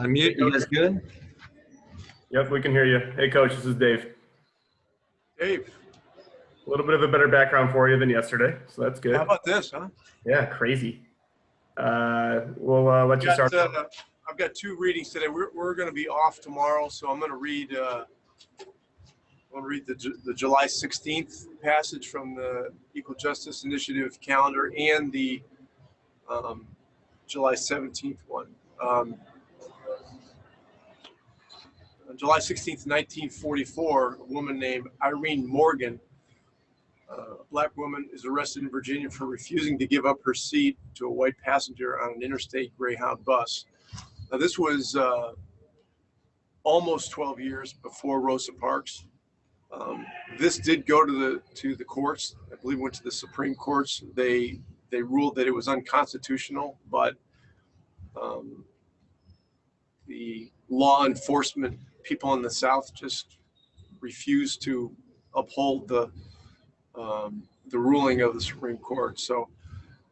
Unmute. You guys good? Yep, we can hear you. Hey, Coach, this is Dave. Dave. A little bit of a better background for you than yesterday, so that's good. How about this, huh? Yeah, crazy. We'll let you start. I've got two readings today. We're going to be off tomorrow, so I'm going to read. The July 16th passage from the Equal Justice Initiative calendar and the July 17th one. On July 16th, 1944, a woman named Irene Morgan, a black woman, is arrested in Virginia for refusing to give up her seat to a white passenger on an interstate Greyhound bus. Now, this was almost 12 years before Rosa Parks. This did go to the courts. I believe it went to the Supreme Courts. They ruled that it was unconstitutional, but the law enforcement people in the South just refused to uphold the ruling of the Supreme Court. So,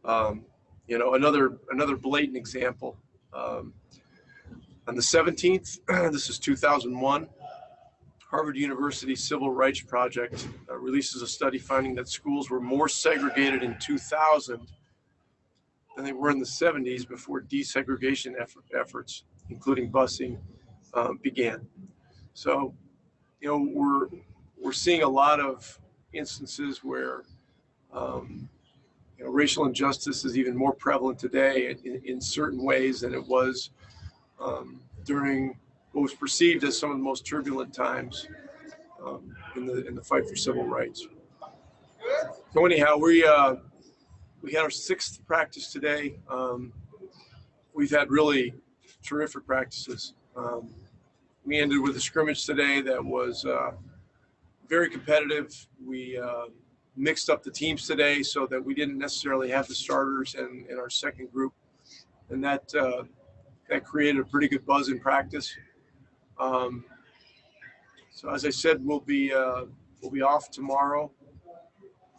another blatant example. On the 17th, this is 2001, Harvard University Civil Rights Project releases a study finding that schools were more segregated in 2000 than they were in the 70s before desegregation efforts, including busing, began. So, we're seeing a lot of instances where racial injustice is even more prevalent today in certain ways than it was during what was perceived as some of the most turbulent times in the fight for civil rights. So anyhow, we had our sixth practice today. We've had really terrific practices. We ended with a scrimmage today that was very competitive. We mixed up the teams today so that we didn't necessarily have the starters in our second group, and that created a pretty good buzz in practice. So as I said, we'll be off tomorrow.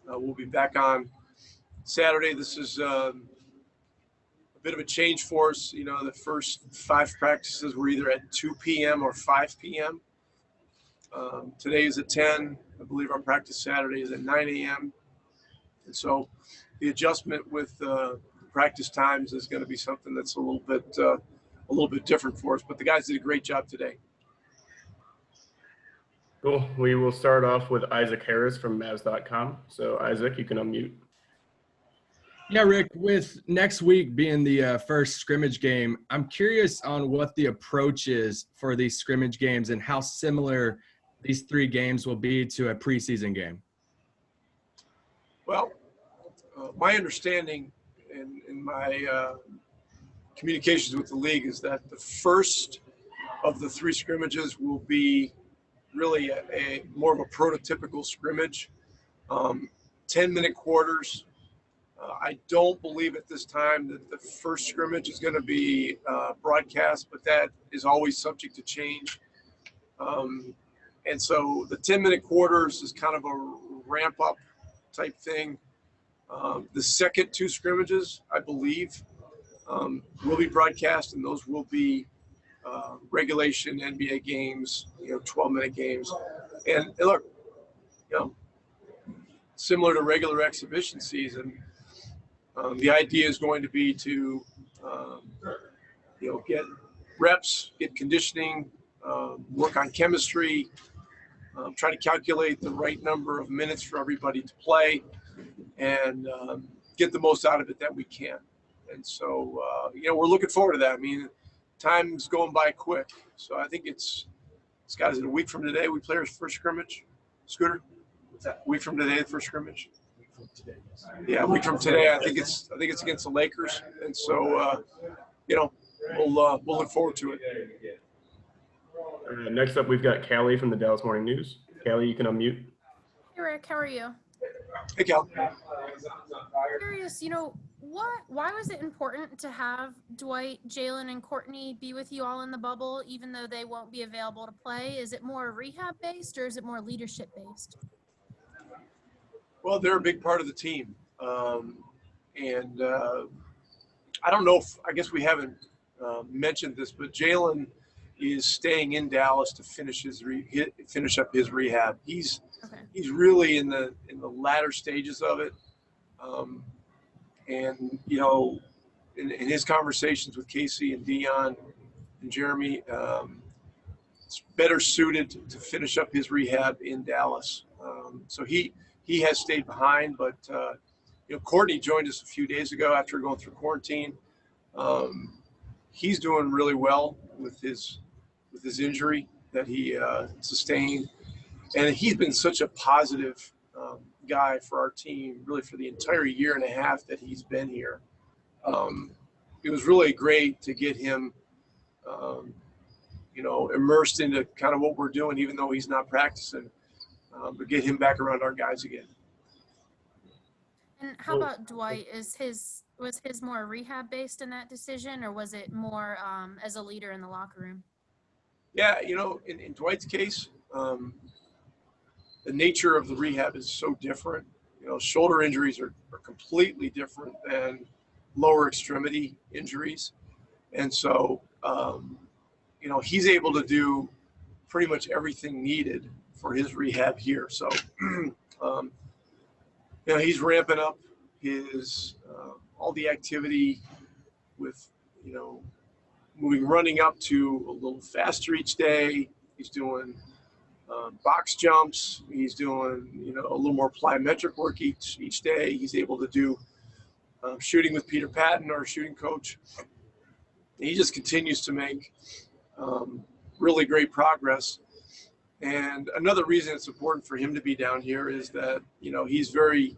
We'll be back on Saturday. This is a bit of a change for us. The first 5 practices were either at 2 p.m. or 5 p.m. Today is at 10. I believe our practice Saturday is at 9 a.m. And so the adjustment with practice times is going to be something that's a little bit different for us. But the guys did a great job today. Cool. We will start off with Isaac Harris from Mavs.com. So Isaac, you can unmute. Yeah, Rick, with next week being the first scrimmage game, I'm curious on what the approach is for these scrimmage games and how similar these 3 games will be to a preseason game. Well, my understanding in my communications with the league is that the first of the 3 scrimmages will be really a more of a prototypical scrimmage, 10-minute quarters. I don't believe at this time that the first scrimmage is going to be broadcast, but that is always subject to change. And so the 10-minute quarters is kind of a ramp-up type thing. The second 2 scrimmages, I believe, will be broadcast, and those will be regulation NBA games, 12-minute games. And look, similar to regular exhibition season, the idea is going to be to, get reps, get conditioning, work on chemistry, try to calculate the right number of minutes for everybody to play, and get the most out of it that we can. And so, we're looking forward to that. I mean, time's going by quick. So I think it's guys, a week from today, we play our first scrimmage. Scooter? What's that? A week from today, the first scrimmage? Yeah, a week from today. I think it's against the Lakers. And so, we'll look forward to it. Next up, we've got Callie from the Dallas Morning News. Callie, you can unmute. Hey, Rick, how are you? Hey, Cal. Curious, why was it important to have Dwight, Jalen, and Courtney be with you all in the bubble, even though they won't be available to play? Is it more rehab-based or is it more leadership-based? Well, they're a big part of the team. I don't know I guess we haven't mentioned this, but Jalen is staying in Dallas to finish up his rehab. He's really in the latter stages of it, and in his conversations with Casey and Dion and Jeremy, it's better suited to finish up his rehab in Dallas. So he has stayed behind, but Courtney joined us a few days ago after going through quarantine. He's doing really well with his injury that he sustained, and he's been such a positive guy for our team, really for the entire year and a half that he's been here. It was really great to get him, immersed into kind of what we're doing, even though he's not practicing, but get him back around our guys again. And how about Dwight? Was his more rehab based in that decision, or was it more as a leader in the locker room? Yeah, in Dwight's case, the nature of the rehab is so different. Shoulder injuries are completely different than lower extremity injuries. And so, he's able to do pretty much everything needed for his rehab here. So, he's ramping up his all the activity with, running up to a little faster each day. He's doing box jumps. He's doing, a little more plyometric work each day. He's able to do shooting with Peter Patton, our shooting coach. He just continues to make really great progress. And another reason it's important for him to be down here is that, he's very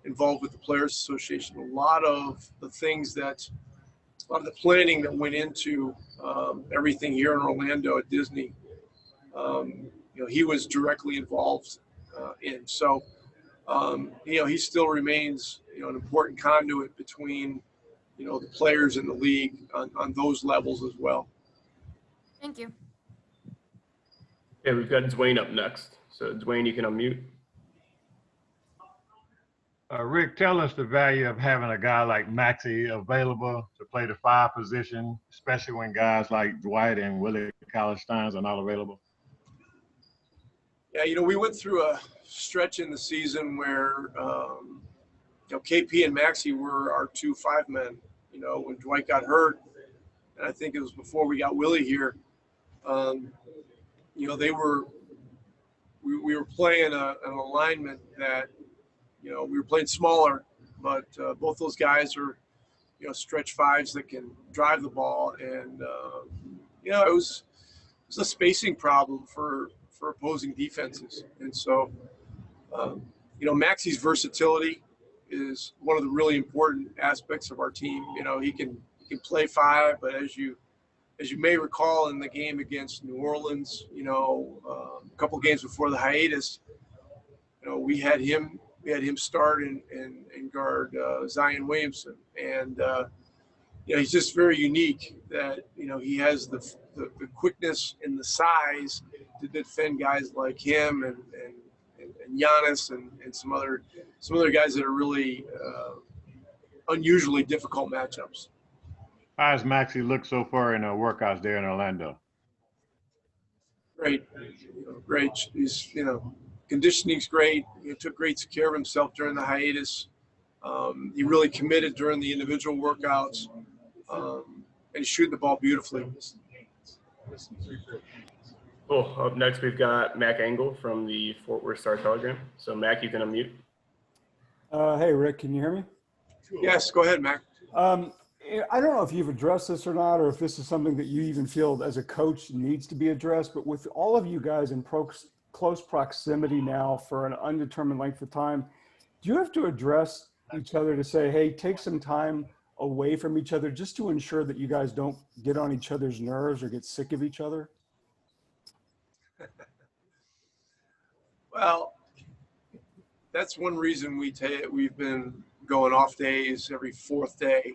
involved with the Players Association. A lot of the planning that went into everything here in Orlando at Disney, he was directly involved in. So, he still remains, an important conduit between, the players in the league on those levels as well. Thank you. Yeah, we've got Dwayne up next. So, Dwayne, you can unmute. Rick, tell us the value of having a guy like Maxey available to play the 5 position, especially when guys like Dwight and Willie Cauley-Stein are not available. Yeah, we went through a stretch in the season where, KP and Maxey were our 2 5 men. When Dwight got hurt, and I think it was before we got Willie here, we were playing an alignment that, we were playing smaller, but both those guys are, stretch 5s that can drive the ball. And, it was a spacing problem for opposing defenses. And so, Maxey's versatility is one of the really important aspects of our team. He can play 5, but as you may recall in the game against New Orleans, a couple games before the hiatus, we had him start and guard Zion Williamson. And, he's just very unique that, he has the quickness and the size to defend guys like him and Giannis and some other guys that are really unusually difficult matchups. How has Maxey looked so far in workouts there in Orlando? Great. Great. He's, conditioning's great. He took great care of himself during the hiatus. He really committed during the individual workouts, and he's shooting the ball beautifully. Cool. Up next, we've got Mac Engel from the Fort Worth Star-Telegram. So, Mac, you can unmute. Hey, Rick, can you hear me? Yes, go ahead, Mac. I don't know if you've addressed this or not, or if this is something that you even feel as a coach needs to be addressed, but with all of you guys in close proximity now for an undetermined length of time, do you have to address each other to say, hey, take some time away from each other just to ensure that you guys don't get on each other's nerves or get sick of each other? Well, that's one reason we've been going off days every 4th day.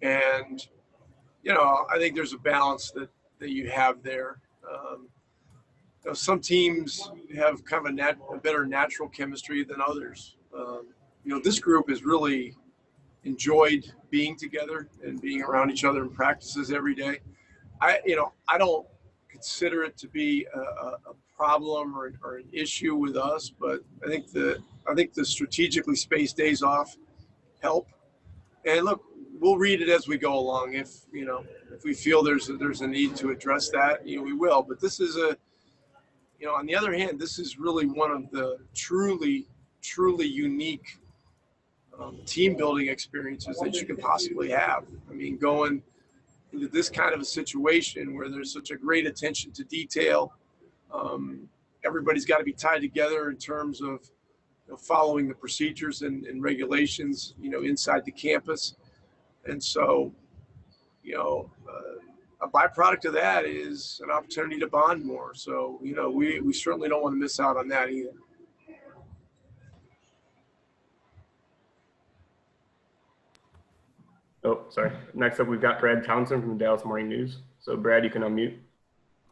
And, I think there's a balance that you have there. Some teams have kind of a better natural chemistry than others. This group is really enjoyed being together and being around each other in practices every day. I don't consider it to be a problem or an issue with us, but I think the strategically spaced days off help. And look, we'll read it as we go along. If we feel there's a need to address that, we will. But this is on the other hand, this is really one of the truly unique team building experiences that you can possibly have. I mean, going into this kind of a situation where there's such a great attention to detail, everybody's got to be tied together in terms of following the procedures and regulations, inside the campus. And so, a byproduct of that is an opportunity to bond more. So, we certainly don't want to miss out on that either. Oh, sorry. Next up, we've got Brad Townsend from the Dallas Morning News. So, Brad, you can unmute.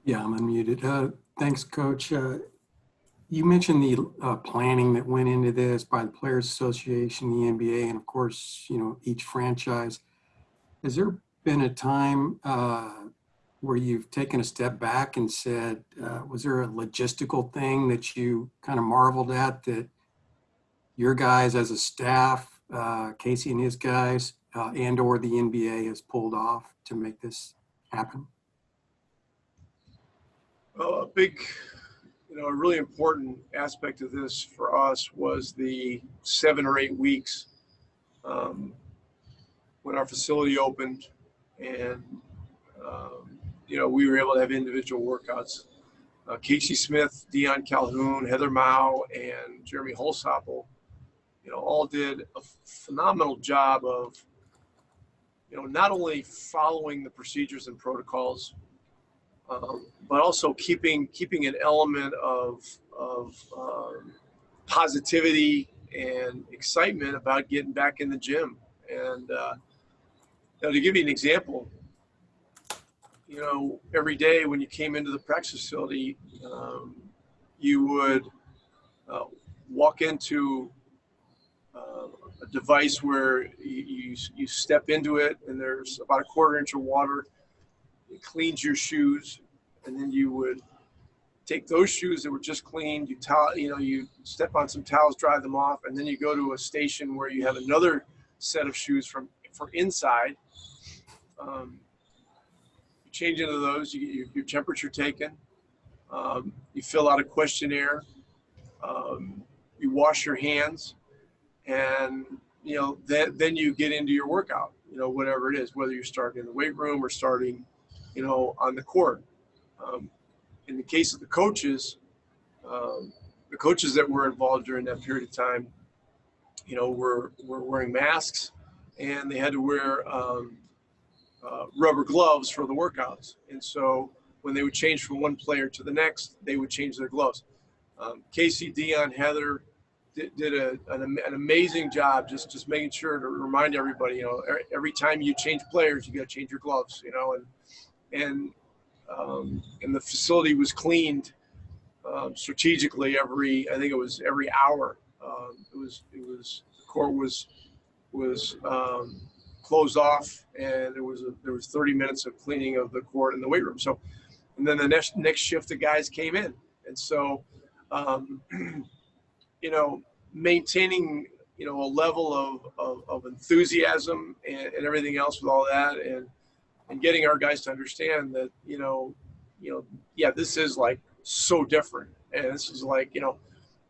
Yeah, I'm unmuted. Thanks, Coach. You mentioned the planning that went into this by the Players Association, the NBA, and of course, each franchise. Has there been a time where you've taken a step back and said, was there a logistical thing that you kind of marveled at that your guys as a staff, Casey and his guys, and or the NBA has pulled off to make this happen? Well, a big, a really important aspect of this for us was the 7 or 8 weeks when our facility opened, and we were able to have individual workouts. Casey Smith, Dion Calhoun, Heather Mao, and Jeremy Holsapple, all did a phenomenal job of, not only following the procedures and protocols, but also keeping an element of positivity and excitement about getting back in the gym. And to give you an example, every day when you came into the practice facility, you would walk into a device where you step into it, and there's about a 1/4 inch of water. It cleans your shoes, and then you would take those shoes that were just cleaned. You step on some towels, dry them off, and then you go to a station where you have another set of shoes for inside. You change into those. You get your temperature taken. You fill out a questionnaire. You wash your hands. And, then you get into your workout, whatever it is, whether you're starting in the weight room or starting, on the court. In the case of the coaches that were involved during that period of time, were wearing masks, and they had to wear rubber gloves for the workouts. And so when they would change from one player to the next, they would change their gloves. Casey, Dion, Heather, did an amazing job just making sure to remind everybody, every time you change players, you got to change your gloves, and the facility was cleaned strategically every hour. The court was closed off, and there was 30 minutes of cleaning of the court and the weight room. So, and then the next shift of guys came in, and so maintaining, a level of enthusiasm and everything else with all that, and getting our guys to understand that, this is like so different. And this is like, you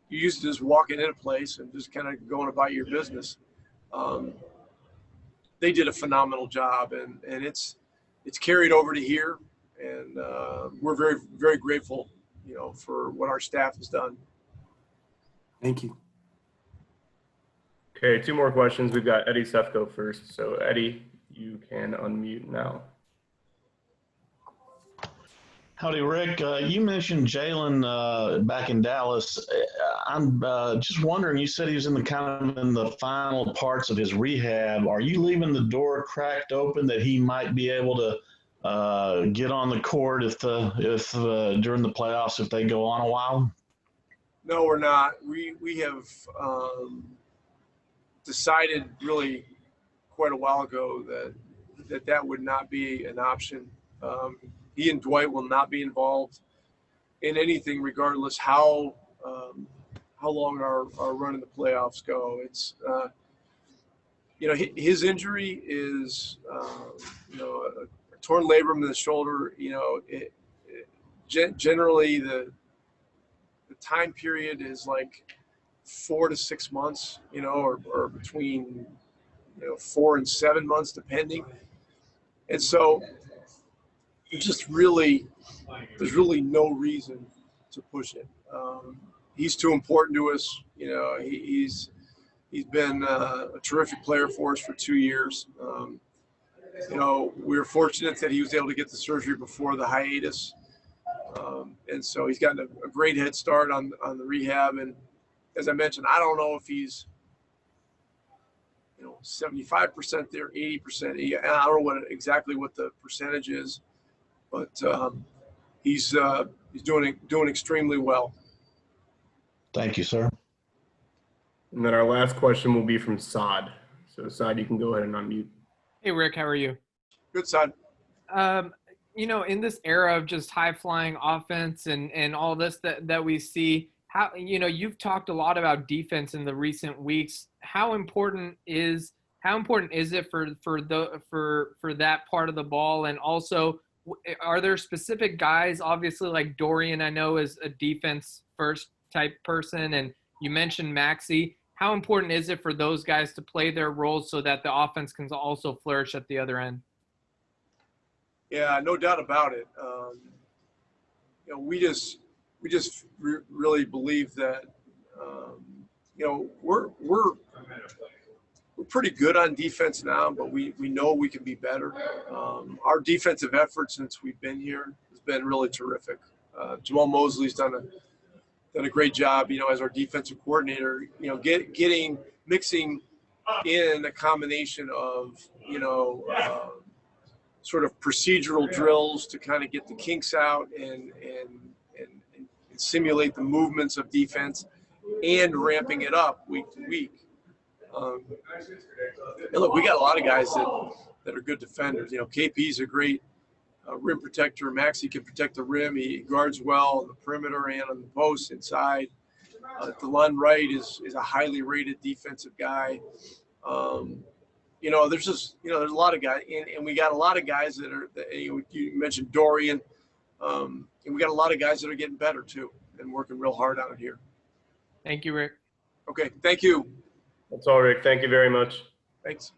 used to just walking in a place and just kind of going about your business. They did a phenomenal job, and it's carried over to here. And we're very, very grateful, for what our staff has done. Thank you. Okay, 2 more questions. We've got Eddie Sefko first. So, Eddie, you can unmute now. Howdy, Rick. You mentioned Jalen back in Dallas. I'm just wondering, you said he was in the final parts of his rehab. Are you leaving the door cracked open that he might be able to get on the court if during the playoffs, if they go on a while? No, we're not. We have decided really quite a while ago that would not be an option. He and Dwight will not be involved in anything, regardless how long our run in the playoffs go. It's his injury is a torn labrum in the shoulder. Generally the time period is like 4 to 6 months, or between 4 and 7 months, depending. And so there's really no reason to push it. He's too important to us. He's been a terrific player for us for 2 years. We were fortunate that he was able to get the surgery before the hiatus. And so he's gotten a great head start on the rehab. And as I mentioned, I don't know if he's 75% there, 80%. I don't know exactly what the percentage is, but he's doing extremely well. Thank you, sir. And then our last question will be from Saad. So Saad, you can go ahead and unmute. Hey, Rick, how are you? Good, Saad. In this era of just high-flying offense and all this that we see, how you've talked a lot about defense in the recent weeks. How important is it for that part of the ball? And also, are there specific guys? Obviously, like Dorian, I know is a defense first type person, and you mentioned Maxey. How important is it for those guys to play their roles so that the offense can also flourish at the other end? Yeah, no doubt about it. We just really believe that we're pretty good on defense now, but we know we can be better. Our defensive effort since we've been here has been really terrific. Jamal Mosley's done a great job, as our defensive coordinator. Mixing in a combination of sort of procedural drills to kind of get the kinks out and simulate the movements of defense, and ramping it up week to week. And look, we got a lot of guys that are good defenders. KP's a great rim protector. Maxey can protect the rim. He guards well on the perimeter and on the post inside. DeLon Wright is a highly rated defensive guy. There's a lot of guys, and we got a lot of guys you mentioned Dorian, and we got a lot of guys that are getting better too and working real hard on it here. Thank you, Rick. Okay, thank you. That's all, Rick. Thank you very much. Thanks.